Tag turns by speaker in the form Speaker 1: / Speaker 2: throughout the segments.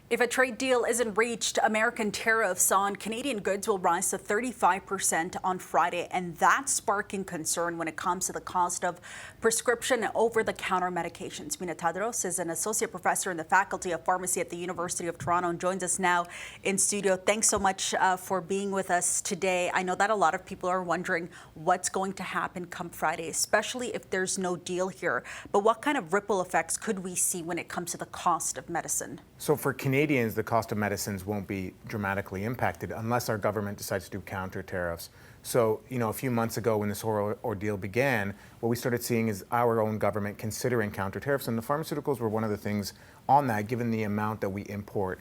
Speaker 1: If a trade deal isn't reached, American tariffs on Canadian goods will rise to 35% on Friday, and that's sparking concern when it comes to the cost of prescription and over-the-counter medications. Mina Tadrous is an associate professor in the Faculty of Pharmacy at the University of Toronto and joins us now in studio. Thanks so much for being with us today. I know that a lot of people are wondering what's going to happen come Friday, especially if there's no deal here. But what kind of ripple effects could we see when it comes to the cost of medicine?
Speaker 2: So for Canadians, the cost of medicines won't be dramatically impacted unless our government decides to do counter tariffs. So, a few months ago when this whole ordeal began, what we started seeing is our own government considering counter tariffs, and the pharmaceuticals were one of the things on that, given the amount that we import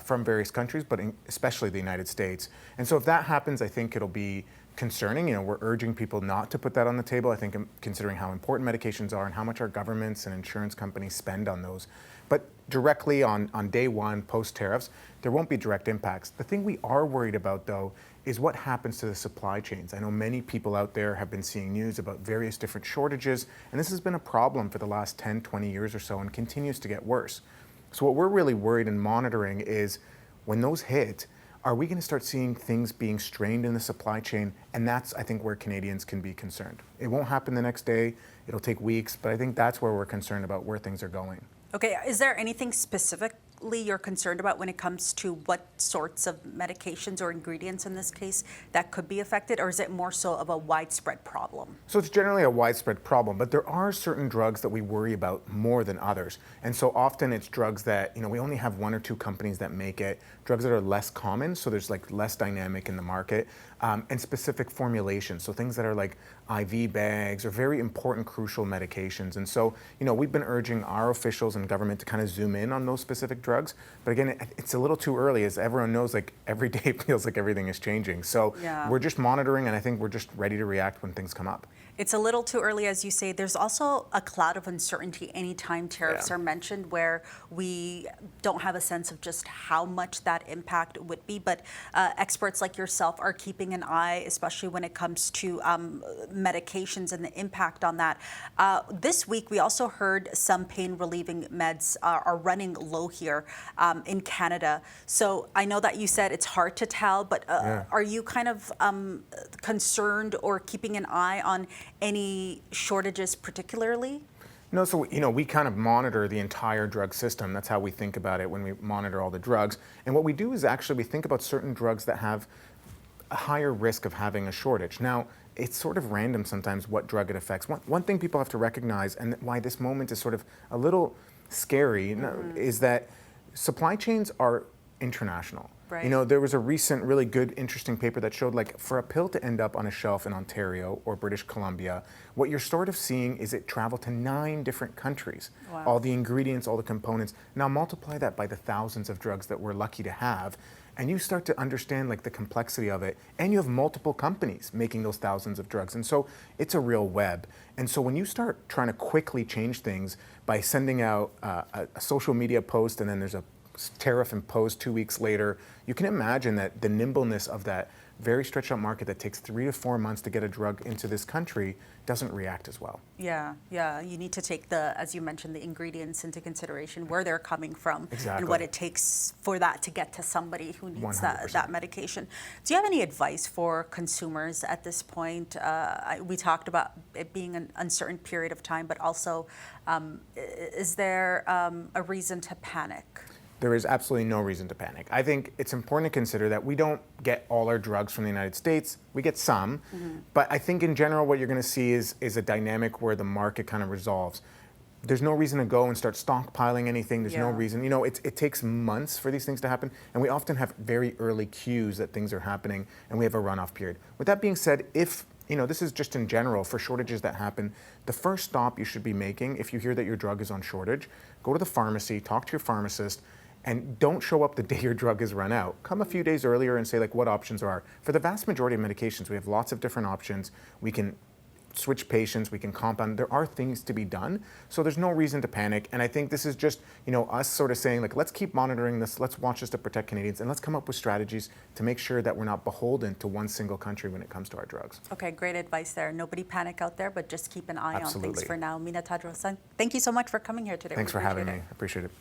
Speaker 2: from various countries, but especially the United States. And so if that happens, I think it'll be concerning. We're urging people not to put that on the table. I think considering how important medications are and how much our governments and insurance companies spend on those. But directly on day one, post-tariffs, there won't be direct impacts. The thing we are worried about, though, is what happens to the supply chains. I know many people out there have been seeing news about various different shortages, and this has been a problem for the last 10, 20 years or so and continues to get worse. So what we're really worried and monitoring is when those hit, are we going to start seeing things being strained in the supply chain? And that's, I think, where Canadians can be concerned. It won't happen the next day. It'll take weeks, but I think that's where we're concerned about where things are going.
Speaker 1: Okay, is there anything specifically you're concerned about when it comes to what sorts of medications or ingredients in this case that could be affected, or is it more so of a widespread problem?
Speaker 2: So it's generally a widespread problem, but there are certain drugs that we worry about more than others. And so often it's drugs that, we only have one or two companies that make it, drugs that are less common, so there's less dynamic in the market, and specific formulations, so things that are like IV bags or very important, crucial medications. And so, we've been urging our officials and government to kind of zoom in on those specific drugs. But again, it's a little too early. As everyone knows, every day it feels like everything is changing. So We're just monitoring, and I think we're just ready to react when things come up.
Speaker 1: It's a little too early, as you say. There's also a cloud of uncertainty anytime tariffs are mentioned, where we don't have a sense of just how much that impact would be. But experts like yourself are keeping an eye, especially when it comes to medications and the impact on that. This week, we also heard some pain-relieving meds are running low here in Canada. So I know that you said it's hard to tell, but are you kind of concerned or keeping an eye on any shortages particularly?
Speaker 2: No, so we kind of monitor the entire drug system. That's how we think about it when we monitor all the drugs. And what we do is actually we think about certain drugs that have a higher risk of having a shortage. Now, it's sort of random sometimes what drug it affects. One thing people have to recognize, and why this moment is sort of a little scary, is that supply chains are international.
Speaker 1: Right.
Speaker 2: There was a recent really good, interesting paper that showed for a pill to end up on a shelf in Ontario or British Columbia, what you're sort of seeing is it traveled to 9 different countries.
Speaker 1: Wow.
Speaker 2: All the ingredients, all the components. Now multiply that by the thousands of drugs that we're lucky to have, and you start to understand the complexity of it, and you have multiple companies making those thousands of drugs. And so it's a real web. And so when you start trying to quickly change things by sending out a social media post and then there's a tariff imposed 2 weeks later, you can imagine that the nimbleness of that very stretched out market that takes 3 to 4 months to get a drug into this country doesn't react as well.
Speaker 1: Yeah. You need to take as you mentioned, the ingredients into consideration, where they're coming from,
Speaker 2: exactly,
Speaker 1: and what it takes for that to get to somebody who needs
Speaker 2: 100%.
Speaker 1: that medication. Do you have any advice for consumers at this point? We talked about it being an uncertain period of time, but also, is there a reason to panic?
Speaker 2: There is absolutely no reason to panic. I think it's important to consider that we don't get all our drugs from the United States. We get some, but I think in general what you're going to see is a dynamic where the market kind of resolves. There's no reason to go and start stockpiling anything. There's no reason. It takes months for these things to happen, and we often have very early cues that things are happening, and we have a runoff period. With that being said, if this is just in general for shortages that happen, the first stop you should be making if you hear that your drug is on shortage, go to the pharmacy, talk to your pharmacist, and don't show up the day your drug is run out. Come a few days earlier and say what options are. For the vast majority of medications, we have lots of different options. We can switch patients, we can compound. There are things to be done, so there's no reason to panic. And I think this is just, us sort of saying, let's keep monitoring this, let's watch this to protect Canadians, and let's come up with strategies to make sure that we're not beholden to one single country when it comes to our drugs.
Speaker 1: Okay, great advice there. Nobody panic out there, but just keep an eye
Speaker 2: Absolutely.
Speaker 1: on things for now. Mina Tadrous, thank you so much for coming here today.
Speaker 2: Thanks for having me. I appreciate it.